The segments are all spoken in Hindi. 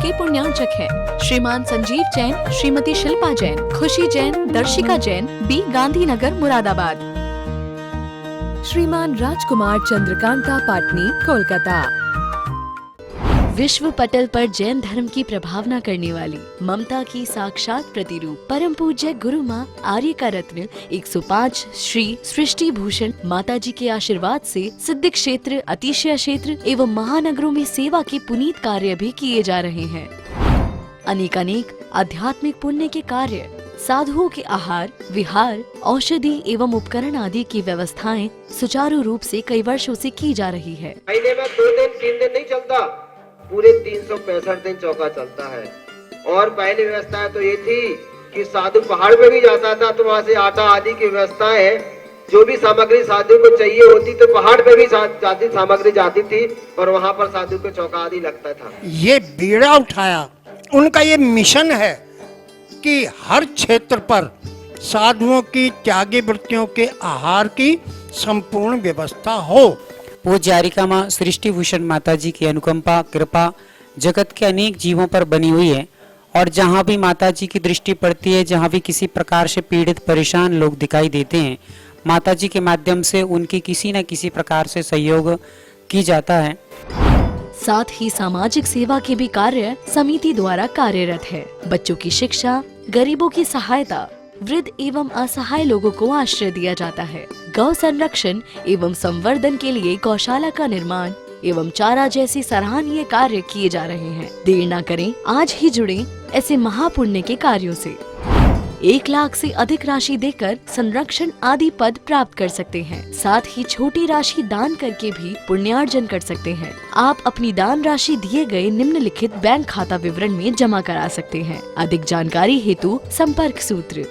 के पुण्यार्चक हैं। श्रीमान संजीव जैन, श्रीमती शिल्पा जैन, खुशी जैन, दर्शिका जैन, बी गांधीनगर, मुरादाबाद। श्रीमान राजकुमार चंद्रकांता पाटनी, कोलकाता। विश्व पटल पर जैन धर्म की प्रभावना करने वाली ममता की साक्षात प्रतिरूप परम पूज्य गुरु माँ आर्यका रत्न 105 श्री सृष्टि भूषण माता जी के आशीर्वाद से सिद्ध क्षेत्र, अतिशय क्षेत्र एवं महानगरों में सेवा के पुनीत कार्य भी किए जा रहे हैं। अनेकानेक आध्यात्मिक पुण्य के कार्य, साधुओं के आहार, विहार, औषधि एवं उपकरण आदि की व्यवस्थाएं सुचारू रूप से कई वर्षों से की जा रही है। महीने में 2 दिन 3 दिन नहीं चलता, पूरे 365 दिन चौका चलता है। और पहली व्यवस्था तो ये थी कि साधु पहाड़ पे भी जाता था तो वहाँ से आटा आदि की व्यवस्था है, जो भी सामग्री साधु को चाहिए होती तो पहाड़ पे भी जाती सामग्री जाती थी और वहाँ पर साधु को चौका आदि लगता था। ये बीड़ा उठाया, उनका ये मिशन है कि हर क्षेत्र पर साधुओं की त्यागी वृत्तियों के आहार की संपूर्ण व्यवस्था हो। पूज्य आर्यका माँ सृष्टि भूषण माता जी की अनुकंपा कृपा जगत के अनेक जीवों पर बनी हुई है और जहाँ भी माता जी की दृष्टि पड़ती है, जहाँ भी किसी प्रकार से पीड़ित परेशान लोग दिखाई देते हैं, माता जी के माध्यम से उनकी किसी न किसी प्रकार से सहयोग की जाता है। साथ ही सामाजिक सेवा के भी कार्य समिति द्वारा कार्यरत है। बच्चों की शिक्षा, गरीबों की सहायता, वृद्ध एवं असहाय लोगों को आश्रय दिया जाता है। गौ संरक्षण एवं संवर्धन के लिए गौशाला का निर्माण एवं चारा जैसी सराहनीय कार्य किए जा रहे हैं। देर न करें, आज ही जुड़ें ऐसे महापुण्य के कार्यों से। 1 लाख से अधिक राशि देकर संरक्षण आदि पद प्राप्त कर सकते हैं। साथ ही छोटी राशि दान करके भी पुण्यार्जन कर सकते हैं। आप अपनी दान राशि दिए गए निम्नलिखित बैंक खाता विवरण में जमा करा सकते हैं। अधिक जानकारी हेतु संपर्क सूत्र।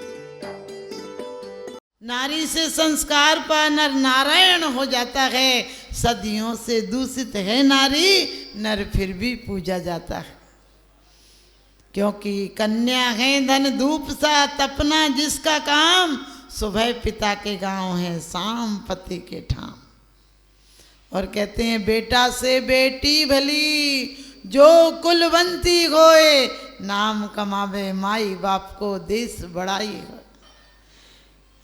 नारी से संस्कार पा नर नारायण हो जाता है। सदियों से दूषित है नारी, नर फिर भी पूजा जाता है। क्योंकि कन्या है धन धूप सा तपना जिसका काम, सुबह पिता के गांव है शाम पति के ठाम। और कहते हैं बेटा से बेटी भली जो कुलवंती होए, नाम कमावे माई बाप को देश बढ़ाई हो।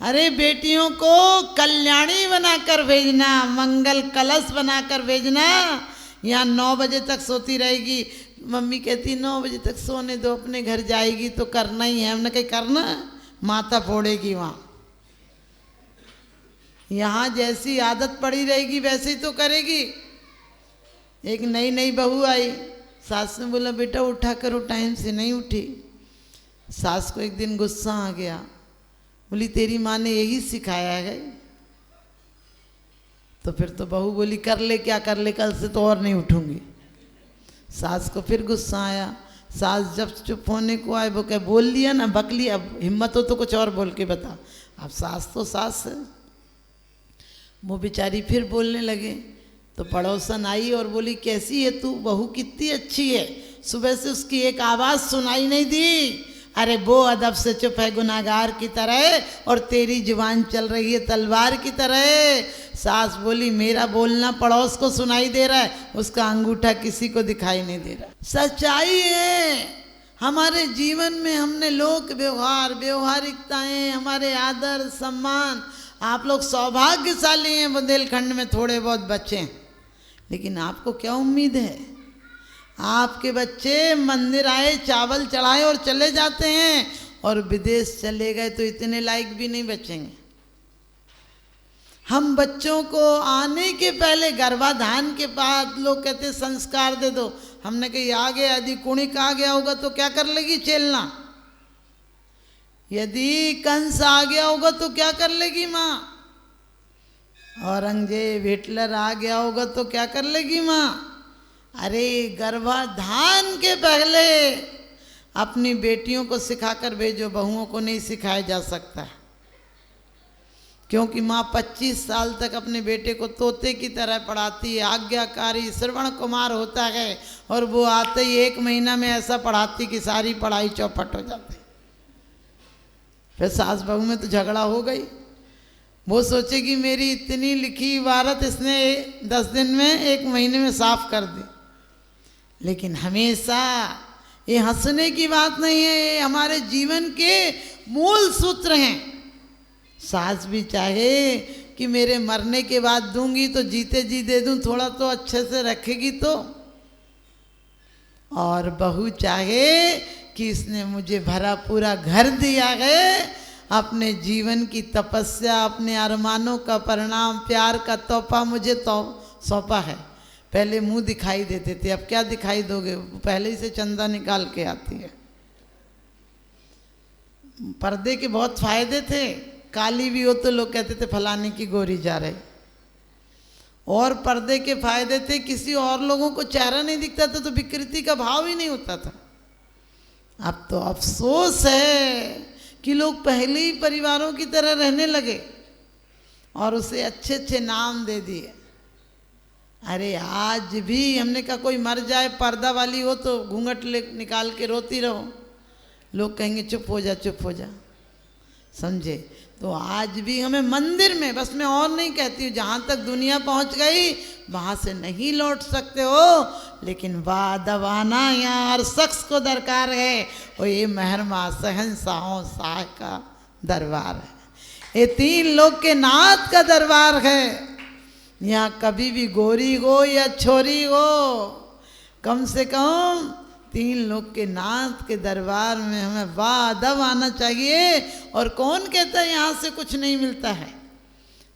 अरे बेटियों को कल्याणी बनाकर भेजना, मंगल कलश बनाकर भेजना। यहाँ 9 बजे तक सोती रहेगी, मम्मी कहती 9 बजे तक सोने दो, अपने घर जाएगी तो करना ही है। हमने कहीं करना, माता फोड़ेगी वहाँ। यहाँ जैसी आदत पड़ी रहेगी वैसे ही तो करेगी। एक नई नई बहू आई, सास ने बोला बेटा उठा करो, टाइम से नहीं उठी। सास को एक दिन गुस्सा आ गया, बोली तेरी माँ ने यही सिखाया है। तो फिर तो बहू बोली कर ले, क्या कर ले, कल से तो और नहीं उठूंगी। सास को फिर गुस्सा आया। सास जब चुप होने को आए, वो कह बोल लिया ना, बक लिया, अब हिम्मत हो तो कुछ और बोल के बता। अब सास तो सास है, वो बेचारी फिर बोलने लगे। तो पड़ोसन आई और बोली कैसी है तू, बहू कितनी अच्छी है, सुबह से उसकी एक आवाज़ सुनाई नहीं दी। अरे वो अदब से चुप है गुनाहगार की तरह, और तेरी जुबान चल रही है तलवार की तरह। सास बोली मेरा बोलना पड़ोस को सुनाई दे रहा है, उसका अंगूठा किसी को दिखाई नहीं दे रहा। सच्चाई है हमारे जीवन में, हमने लोक व्यवहार, व्यवहारिकताएं, हमारे आदर सम्मान। आप लोग सौभाग्यशाली हैं, बुंदेलखंड में थोड़े बहुत बच्चे हैं, लेकिन आपको क्या उम्मीद है? आपके बच्चे मंदिर आए, चावल चढ़ाए और चले जाते हैं, और विदेश चले गए तो इतने लायक भी नहीं बचेंगे। हम बच्चों को आने के पहले, गर्भाधान के बाद लोग कहते संस्कार दे दो। हमने कही आ गया, यदि कुणिक आ गया होगा तो क्या कर लेगी चेलना? यदि कंस आ गया होगा तो क्या कर लेगी माँ? औरंगजेब हिटलर आ गया होगा तो क्या कर लेगी माँ? अरे गर्भाधान के पहले अपनी बेटियों को सिखाकर भेजो, बहुओं को नहीं सिखाया जा सकता। क्योंकि माँ 25 साल तक अपने बेटे को तोते की तरह पढ़ाती है, आज्ञाकारी श्रवण कुमार होता है, और वो आते ही 1 महीना में ऐसा पढ़ाती कि सारी पढ़ाई चौपट हो जाती। फिर सास बहू में तो झगड़ा हो गई। वो सोचेगी मेरी इतनी लिखी इबारत इसने 10 दिन में, 1 महीने में साफ कर दी। लेकिन हमेशा ये हंसने की बात नहीं है, ये हमारे जीवन के मूल सूत्र हैं। सास भी चाहे कि मेरे मरने के बाद दूंगी तो जीते जी दे दूं, थोड़ा तो अच्छे से रखेगी तो। और बहू चाहे कि इसने मुझे भरा पूरा घर दिया है, अपने जीवन की तपस्या, अपने अरमानों का परिणाम, प्यार का तोहफा मुझे तो सौंपा है। पहले मुंह दिखाई देते थे, अब क्या दिखाई दोगे, पहले ही से चंदा निकाल के आती है। पर्दे के बहुत फायदे थे, काली भी हो तो लोग कहते थे फलाने की गोरी जा रही। और पर्दे के फायदे थे, किसी और लोगों को चेहरा नहीं दिखता था तो विकृति का भाव ही नहीं होता था। अब तो अफसोस है कि लोग पहले ही परिवारों की तरह रहने लगे और उसे अच्छे अच्छे नाम दे दिए। अरे आज भी हमने कहा कोई मर जाए पर्दा वाली हो तो घूंघट ले निकाल के रोती रहो, लोग कहेंगे चुप हो जा चुप हो जा, समझे। तो आज भी हमें मंदिर में, बस मैं और नहीं कहती हूँ, जहाँ तक दुनिया पहुँच गई वहाँ से नहीं लौट सकते हो, लेकिन दबाना यहाँ हर शख्स को दरकार है। और ये मेहरमा शहंशाहों शाह का दरबार है, ये 3 लोग के नाथ का दरबार है। यहाँ कभी भी गोरी हो या छोरी हो, कम से कम 3 लोग के नाथ के दरबार में हमें वादव आना चाहिए। और कौन कहता है यहाँ से कुछ नहीं मिलता है।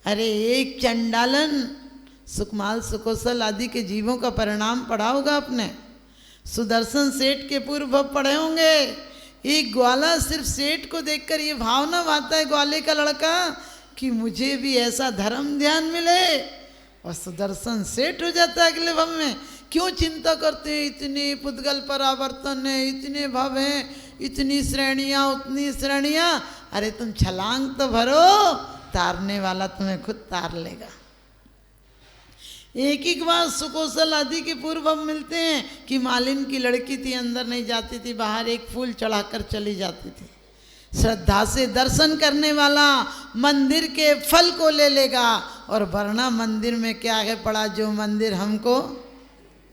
अरे एक चंडालन सुकमाल सुकोसल आदि के जीवों का परिणाम पढ़ा होगा आपने, सुदर्शन सेठ के पूर्व पढ़े होंगे। एक ग्वाला सिर्फ सेठ को देखकर ये भावना आता है ग्वाले का लड़का कि मुझे भी ऐसा धर्म ध्यान मिले, और सुदर्शन सेठ हो जाता है अगले भव में। क्यों चिंता करते हैं, इतने पुद्गल परावर्तन है, इतने भव हैं, इतनी श्रेणियाँ उतनी श्रेणियाँ। अरे तुम छलांग तो भरो, तारने वाला तुम्हें खुद तार लेगा। एक एक बार सुकोसल आदि के पूर्व हम मिलते हैं कि मालिन की लड़की थी, अंदर नहीं जाती थी, बाहर एक फूल चढ़ाकर चली जाती थी। श्रद्धा से दर्शन करने वाला मंदिर के फल को ले लेगा, और वरना मंदिर में क्या है पड़ा, जो मंदिर हमको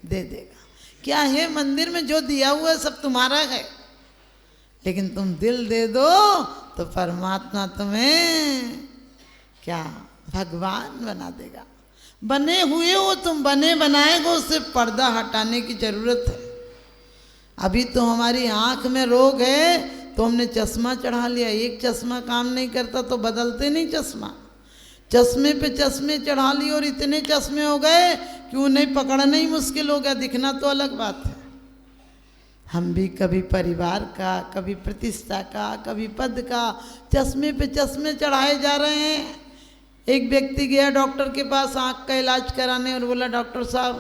दे देगा। क्या है मंदिर में, जो दिया हुआ है सब तुम्हारा है, लेकिन तुम दिल दे दो तो परमात्मा तुम्हें क्या भगवान बना देगा। बने हुए हो तुम, बने बनाए हो, सिर्फ पर्दा हटाने की जरूरत है। अभी तो हमारी आंख में रोग है तो हमने चश्मा चढ़ा लिया, एक चश्मा काम नहीं करता तो बदलते नहीं चश्मा, चश्मे पे चश्मे चढ़ा लिए और इतने चश्मे हो गए कि उन्हें पकड़ना ही मुश्किल हो गया, दिखना तो अलग बात है। हम भी कभी परिवार का, कभी प्रतिष्ठा का, कभी पद का चश्मे पे चश्मे चढ़ाए जा रहे हैं। एक व्यक्ति गया डॉक्टर के पास आँख का इलाज कराने और बोला डॉक्टर साहब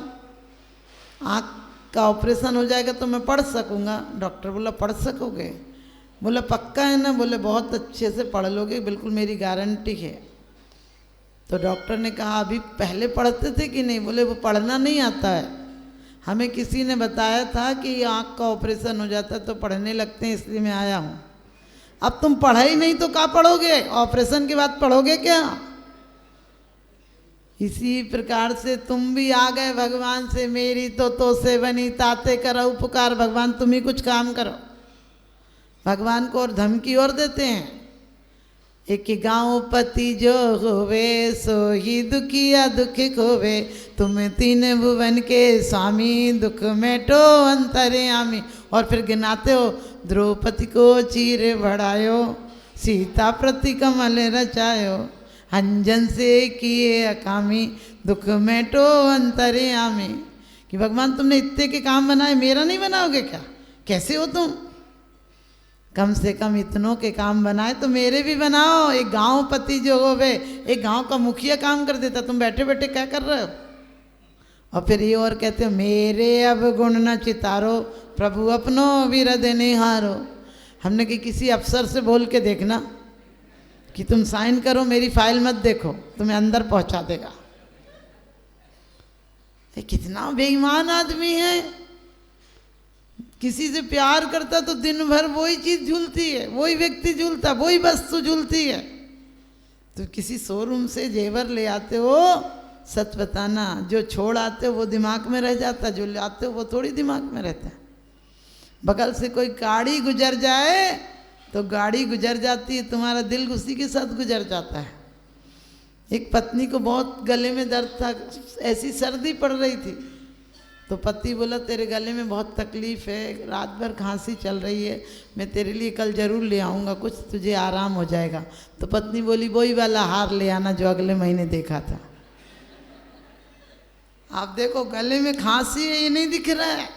आँख का ऑपरेशन हो जाएगा तो मैं पढ़ सकूँगा। डॉक्टर बोला पढ़ सकोगे? बोला पक्का है ना? बोले बहुत अच्छे से पढ़ लोगे, बिल्कुल मेरी गारंटी है। तो डॉक्टर ने कहा अभी पहले पढ़ते थे कि नहीं? बोले वो पढ़ना नहीं आता है, हमें किसी ने बताया था कि आँख का ऑपरेशन हो जाता है तो पढ़ने लगते हैं, इसलिए मैं आया हूँ। अब तुम पढ़ा ही नहीं तो क्या पढ़ोगे? ऑपरेशन के बाद पढ़ोगे क्या? इसी प्रकार से तुम भी आ गए भगवान से, मेरी तो से बनी ताते करो पुकार, भगवान तुम ही कुछ काम करो। भगवान को और धमकी और देते हैं, एक गाँव पति जो होवे सो ही दुखिया दुखी होवे, तुम 3 भुवन के स्वामी दुख मेटो अंतर्यामी। और फिर गिनाते हो द्रौपदी को चीर बढ़ायो, सीता प्रति कमल रचायो, अंजन से किए अकामी, दुख मेटो अंतर्यामी। कि भगवान तुमने इतने के काम बनाए, मेरा नहीं बनाओगे क्या? कैसे हो तुम? कम से कम इतनों के काम बनाए तो मेरे भी बनाओ। एक गांव पति जो हो वे, एक गांव का मुखिया काम कर देता, तुम बैठे बैठे क्या कर रहे हो? और फिर ये और कहते हो मेरे अब गुण न चितारो, प्रभु अपनो विरद निहारो। हमने कि किसी अफसर से बोल के देखना कि तुम साइन करो, मेरी फाइल मत देखो, तुम्हें अंदर पहुंचा देगा। ये कितना बेईमान आदमी है। किसी से प्यार करता तो दिन भर वही चीज झूलती है, वही व्यक्ति झूलता, वही वस्तु झूलती है। तो किसी शोरूम से जेवर ले आते हो, सच बताना, जो छोड़ आते हो वो दिमाग में रह जाता, जो ले आते हो वो थोड़ी दिमाग में रहता है। बगल से कोई गाड़ी गुजर जाए तो गाड़ी गुजर जाती है, तुम्हारा दिल उसी के साथ गुजर जाता है। एक पत्नी को बहुत गले में दर्द था, ऐसी सर्दी पड़ रही थी, तो पति बोला तेरे गले में बहुत तकलीफ़ है, रात भर खांसी चल रही है, मैं तेरे लिए कल ज़रूर ले आऊँगा, कुछ तुझे आराम हो जाएगा। तो पत्नी बोली वही वाला हार ले आना जो अगले महीने देखा था। आप देखो गले में खांसी है, ये नहीं दिख रहा है।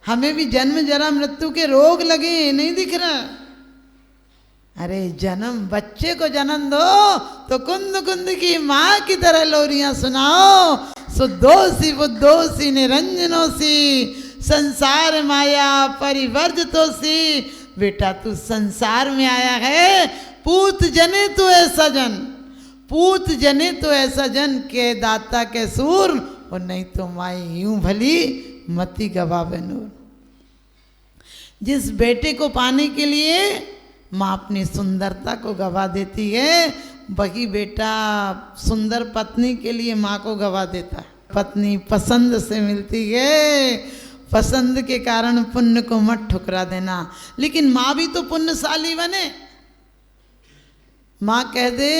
हमें भी जन्म जरा मृत्यु के रोग लगे, ये नहीं दिख रहा है। अरे जन्म, बच्चे को जन्म दो तो कुंद कुंद की माँ की तरह लोरियां सुनाओ। सुदोषी बुद्धोषी निरंजनोषी संसार माया परिवर्जतोषी। बेटा तू संसार में आया है, पूत जने तो ऐसा जन, पूत जने तो ऐसा जन के दाता के सूर, और नहीं तो माई यूं भली मति गवावे नूर। जिस बेटे को पाने के लिए माँ अपनी सुंदरता को गवा देती है, वही बेटा सुंदर पत्नी के लिए माँ को गवा देता है। पत्नी पसंद से मिलती है, पसंद के कारण पुण्य को मत ठुकरा देना। लेकिन माँ भी तो पुण्यशाली बने। माँ कह दे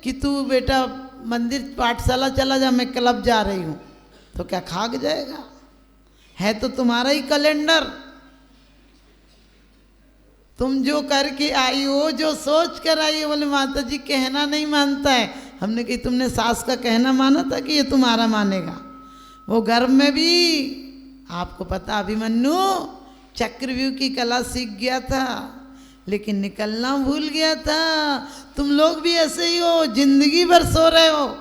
कि तू बेटा मंदिर पाठशाला चला जा, मैं क्लब जा रही हूँ, तो क्या खाक जाएगा? है तो तुम्हारा ही कैलेंडर, तुम जो करके आई हो, जो सोच कर आई हो। बोले माता जी कहना नहीं मानता है। हमने कही तुमने सास का कहना माना था कि ये तुम्हारा मानेगा? वो गर्भ में भी आपको पता, अभिमन्यु चक्रव्यूह की कला सीख गया था, लेकिन निकलना भूल गया था। तुम लोग भी ऐसे ही हो, जिंदगी भर सो रहे हो।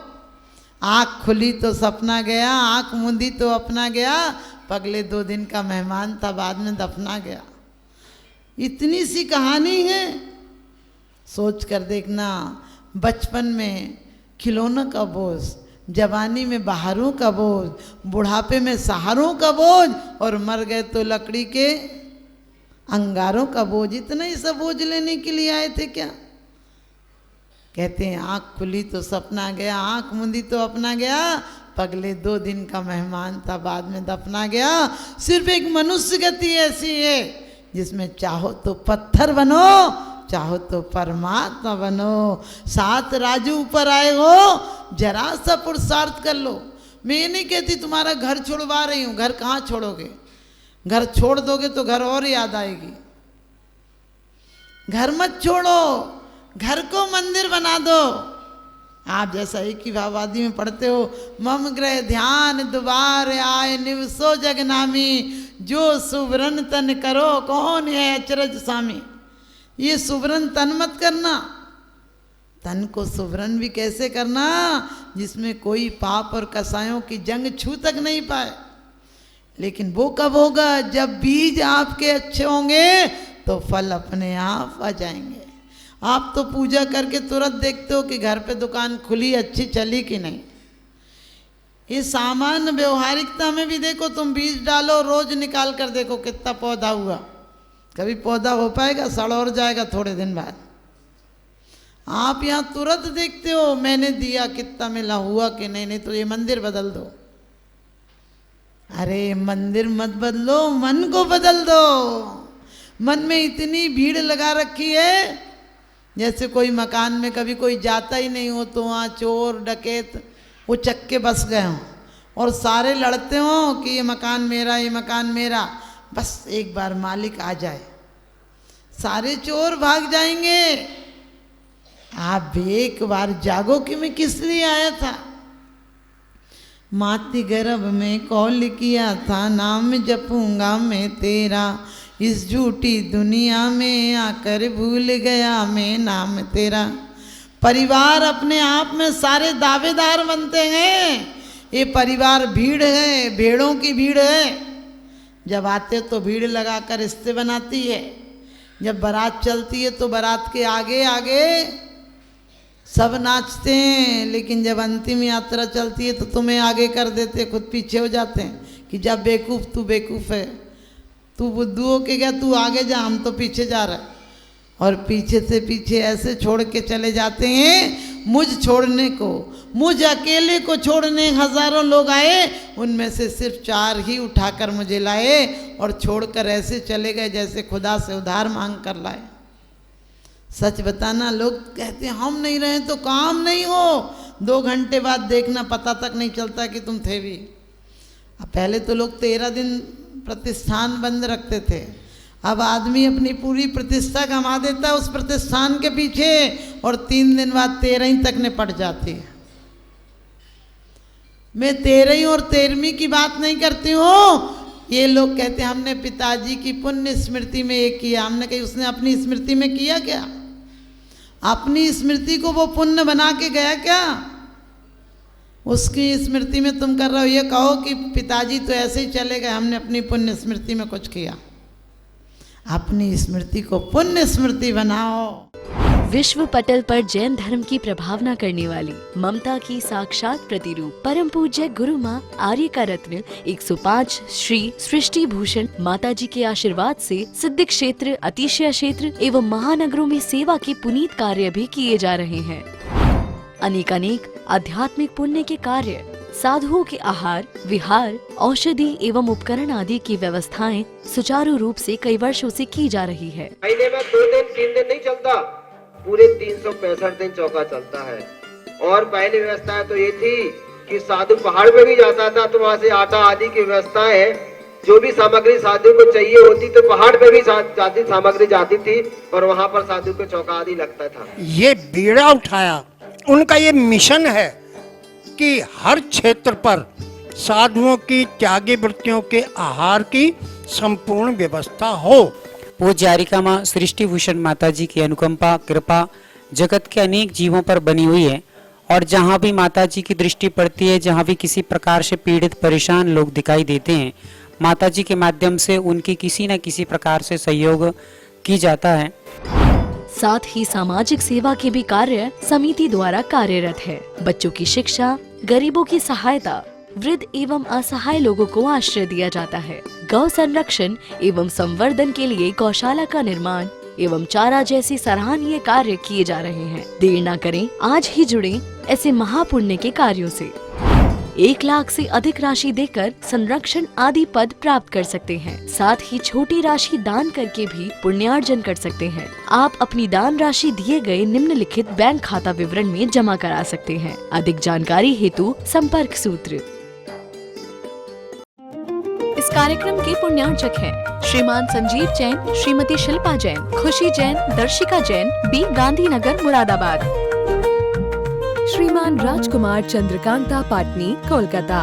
आँख खुली तो सपना गया, आँख मूंदी तो अपना गया। पगले 2 दिन का मेहमान था, बाद में दफना गया। इतनी सी कहानी है। सोच कर देखना, बचपन में खिलौनों का बोझ, जवानी में बहारों का बोझ, बुढ़ापे में सहारों का बोझ, और मर गए तो लकड़ी के अंगारों का बोझ। इतना ही सब बोझ लेने के लिए आए थे क्या? कहते हैं आँख खुली तो सपना गया, आँख मूंदी तो अपना गया। पगले 2 दिन का मेहमान था, बाद में दफना गया। सिर्फ एक मनुष्य गति ऐसी है जिसमें चाहो तो पत्थर बनो, चाहो तो परमात्मा बनो। 7 राजू ऊपर आए हो, जरा सा पुरुषार्थ कर लो। मैं ये नहीं कहती तुम्हारा घर छोड़वा रही हूँ, घर कहाँ छोड़ोगे? घर छोड़ दोगे तो घर और याद आएगी। घर मत छोड़ो, घर को मंदिर बना दो। आप जैसा एक ही भावादी में पढ़ते हो, मम ग्रह ध्यान दुबार आए निवसो जगनामी, जो सुवर्ण तन करो कौन है अचरज स्वामी। ये सुवर्ण तन मत करना, तन को सुवर्ण भी कैसे करना जिसमें कोई पाप और कसायों की जंग छू तक नहीं पाए। लेकिन वो कब होगा? जब बीज आपके अच्छे होंगे तो फल अपने आप आ जाएंगे। आप तो पूजा करके तुरंत देखते हो कि घर पे दुकान खुली, अच्छी चली कि नहीं। ये सामान्य व्यवहारिकता में भी देखो, तुम बीज डालो, रोज निकाल कर देखो कितना पौधा हुआ। कभी पौधा हो पाएगा? सड़ और जाएगा थोड़े दिन बाद। आप यहाँ तुरंत देखते हो मैंने दिया कितना मिला, हुआ कि नहीं। नहीं तो ये मंदिर बदल दो। अरे मंदिर मत बदलो, मन को बदल दो। मन में इतनी भीड़ लगा रखी है, जैसे कोई मकान में कभी कोई जाता ही नहीं हो तो वहाँ चोर डकैत वो चक्के बस गए हों और सारे लड़ते हों कि ये मकान मेरा, ये मकान मेरा। बस एक बार मालिक आ जाए, सारे चोर भाग जाएंगे। आप भी एक बार जागो कि मैं किस लिए आया था। माती गर्भ में कौल किया था, नाम जपूंगा मैं तेरा। इस झूठी दुनिया में आकर भूल गया मैं नाम तेरा। परिवार अपने आप में सारे दावेदार बनते हैं। ये परिवार भीड़ है, भेड़ों की भीड़ है। जब आते तो भीड़ लगाकर रिश्ते बनाती है, जब बारात चलती है तो बारात के आगे आगे सब नाचते हैं, लेकिन जब अंतिम यात्रा चलती है तो तुम्हें आगे कर देते, खुद पीछे हो जाते हैं कि जब बेवकूफ़ तू बेवकूफ़ है, तू बुद्धू हो के गया, तू आगे जा, हम तो पीछे जा रहे हैं। और पीछे से पीछे ऐसे छोड़ के चले जाते हैं। मुझ छोड़ने को, मुझ अकेले को छोड़ने हजारों लोग आए, उनमें से सिर्फ 4 ही उठाकर मुझे लाए और छोड़कर ऐसे चले गए जैसे खुदा से उधार मांग कर लाए। सच बताना, लोग कहते हैं हम नहीं रहे तो काम नहीं हो, 2 घंटे बाद देखना पता तक नहीं चलता कि तुम थे भी। अब पहले तो लोग 13 दिन प्रतिष्ठान बंद रखते थे, अब आदमी अपनी पूरी प्रतिष्ठा गंवा देता है उस प्रतिष्ठान के पीछे, और 3 दिन बाद 13वीं तक निपट जाती है। मैं 13वीं और 13वीं की बात नहीं करती हूँ। ये लोग कहते हैं हमने पिताजी की पुण्य स्मृति में ये किया। हमने कही उसने अपनी स्मृति में किया क्या? अपनी स्मृति को वो पुण्य बना के गया क्या? उसकी स्मृति में तुम कर रहे हो ये कहो कि पिताजी तो ऐसे ही चले गए, हमने अपनी पुण्य स्मृति में कुछ किया। अपनी स्मृति को पुण्य स्मृति बनाओ। विश्व पटल पर जैन धर्म की प्रभावना करने वाली ममता की साक्षात प्रतिरूप परम पूज्य गुरु माँ आर्य का रत्न 105 श्री सृष्टि भूषण माता जी के आशीर्वाद से सिद्ध क्षेत्र, अतिशय क्षेत्र एवं महानगरों में सेवा के पुनीत कार्य भी किए जा रहे हैं। अनेक आध्यात्मिक पुण्य के कार्य, साधुओं के आहार, विहार, औषधि एवं उपकरण आदि की व्यवस्थाएं सुचारू रूप से कई वर्षों से की जा रही है। महीने में 2 दिन 3 दिन नहीं चलता, पूरे 365 दिन चौका चलता है। और पहली व्यवस्था तो ये थी कि साधु पहाड़ पे भी जाता था तो वहाँ से आटा आदि की व्यवस्था है, जो भी सामग्री साधु को चाहिए होती तो पहाड़ पे भी जाती सामग्री जाती थी और वहाँ पर साधु को चौका आदि लगता था। ये बीड़ा उठाया, उनका ये मिशन है कि हर क्षेत्र पर साधुओं की त्यागी वृत्तियों के आहार की संपूर्ण व्यवस्था हो। पूज्य आर्यिका माँ सृष्टि भूषण माता जी की अनुकंपा कृपा जगत के अनेक जीवों पर बनी हुई है, और जहाँ भी माता जी की दृष्टि पड़ती है, जहाँ भी किसी प्रकार से पीड़ित परेशान लोग दिखाई देते हैं, माता जी के माध्यम से उनकी किसी न किसी प्रकार से सहयोग की जाता है। साथ ही सामाजिक सेवा के भी कार्य समिति द्वारा कार्यरत है। बच्चों की शिक्षा, गरीबों की सहायता, वृद्ध एवं असहाय लोगों को आश्रय दिया जाता है। गौ संरक्षण एवं संवर्धन के लिए गौशाला का निर्माण एवं चारा जैसे सराहनीय कार्य किए जा रहे हैं। देर न करें, आज ही जुड़ें ऐसे महापुण्य के कार्यों से। 1 लाख से अधिक राशि देकर संरक्षण आदि पद प्राप्त कर सकते हैं। साथ ही छोटी राशि दान करके भी पुण्यार्जन कर सकते हैं। आप अपनी दान राशि दिए गए निम्नलिखित बैंक खाता विवरण में जमा करा सकते हैं। अधिक जानकारी हेतु संपर्क सूत्र। इस कार्यक्रम के पुण्यार्चक हैं श्रीमान संजीव जैन, श्रीमती शिल्पा जैन, खुशी जैन, दर्शिका जैन, बी गांधीनगर, मुरादाबाद। श्रीमान राजकुमार चंद्रकांता पाटनी, कोलकाता।